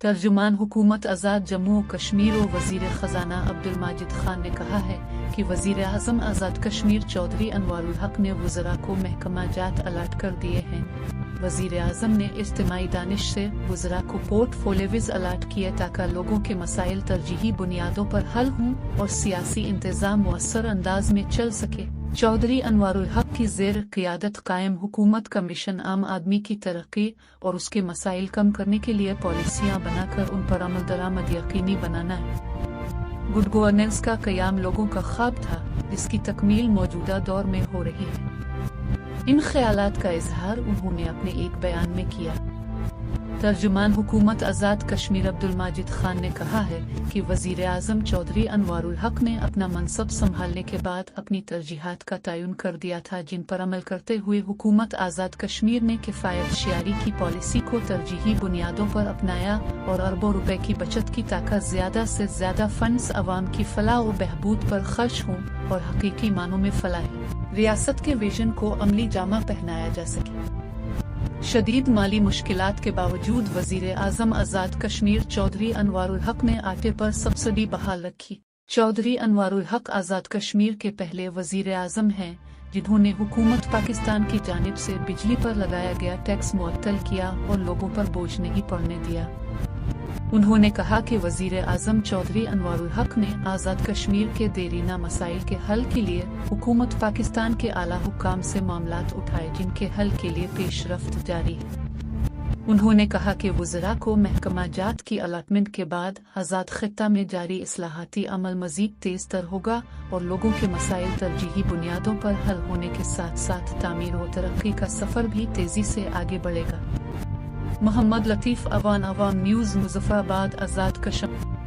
तर्जुमान हुकूमत आज़ाद जम्मू और कश्मीर और वज़ीर ख़जाना अब्दुल माजिद खान ने कहा है कि वज़ीर आज़म आज़ाद कश्मीर चौधरी अनवारुल हक ने वज़रा को महकमा जात अलर्ट कर दिए हैं। वज़ीर आज़म ने इज्तिमाई दानिश से वज़रा को पोर्टफोलियोज अलर्ट किए ताकि लोगों के मसाइल तरजीही बुनियादों पर हल हों और सियासी इंतज़ाम मुअस्सर अंदाज में चल सके। चौधरी अनवारुल हक की ज़ेर क़ियादत कायम हुकूमत का मिशन आम आदमी की तरक्की और उसके मसाइल कम करने के लिए पॉलिसियाँ बनाकर उन पर अमल दरामद यकीनी बनाना है। गुड गवर्नेंस का क़याम लोगों का ख्वाब था, जिसकी तकमील मौजूदा दौर में हो रही है। इन ख्यालात का इजहार उन्होंने अपने एक बयान में किया। तर्जुमान हुकूमत आज़ाद कश्मीर अब्दुल माजिद खान ने कहा है कि वज़ीर आज़म चौधरी अनवारुल हक ने अपना मनसब संभालने के बाद अपनी तरजीहात का तयन कर दिया था, जिन पर अमल करते हुए हुकूमत आज़ाद कश्मीर ने किफ़ायत शियारी की पॉलिसी को तरजीही बुनियादों पर अपनाया और अरबों रुपए की बचत की ताकत ज़्यादा से ज़्यादा फंड्स अवाम की फलाह व बहबूद पर खर्च हों और हकीकी मानों में फलाह रियासत के विजन को अमली जामा पहनाया जा सके। शदीद माली मुश्किलात के बावजूद वज़ीर आज़म आज़ाद कश्मीर चौधरी अनवारुल हक ने आटे पर सब्सिडी बहाल रखी। चौधरी अनवारुल हक आज़ाद कश्मीर के पहले वज़ीर आज़म हैं जिन्होंने हुकूमत पाकिस्तान की जानिब से बिजली पर लगाया गया टैक्स मुअत्तल किया और लोगों पर बोझ नहीं पड़ने दिया। उन्होंने कहा कि वज़ीर आज़म चौधरी अनवारुल हक ने आज़ाद कश्मीर के देरीना मसाइल के हल के लिए हुकूमत पाकिस्तान के आला हुक्काम से मामलात उठाए, जिनके हल के लिए पेशरफ्त जारी है। उन्होंने कहा कि वज़रा को महकमा जात की अलॉटमेंट के बाद आज़ाद खित्ता में जारी इस्लाहाती अमल मज़ीद तेज़ तर होगा और लोगों के मसाइल तरजीही बुनियादों पर हल होने के साथ साथ तामीर व तरक्की का सफ़र भी तेज़ी से आगे बढ़ेगा। मोहम्मद लतीफ़, अवान न्यूज़, मुज़फ़्फ़राबाद, आज़ाद कश्मीर।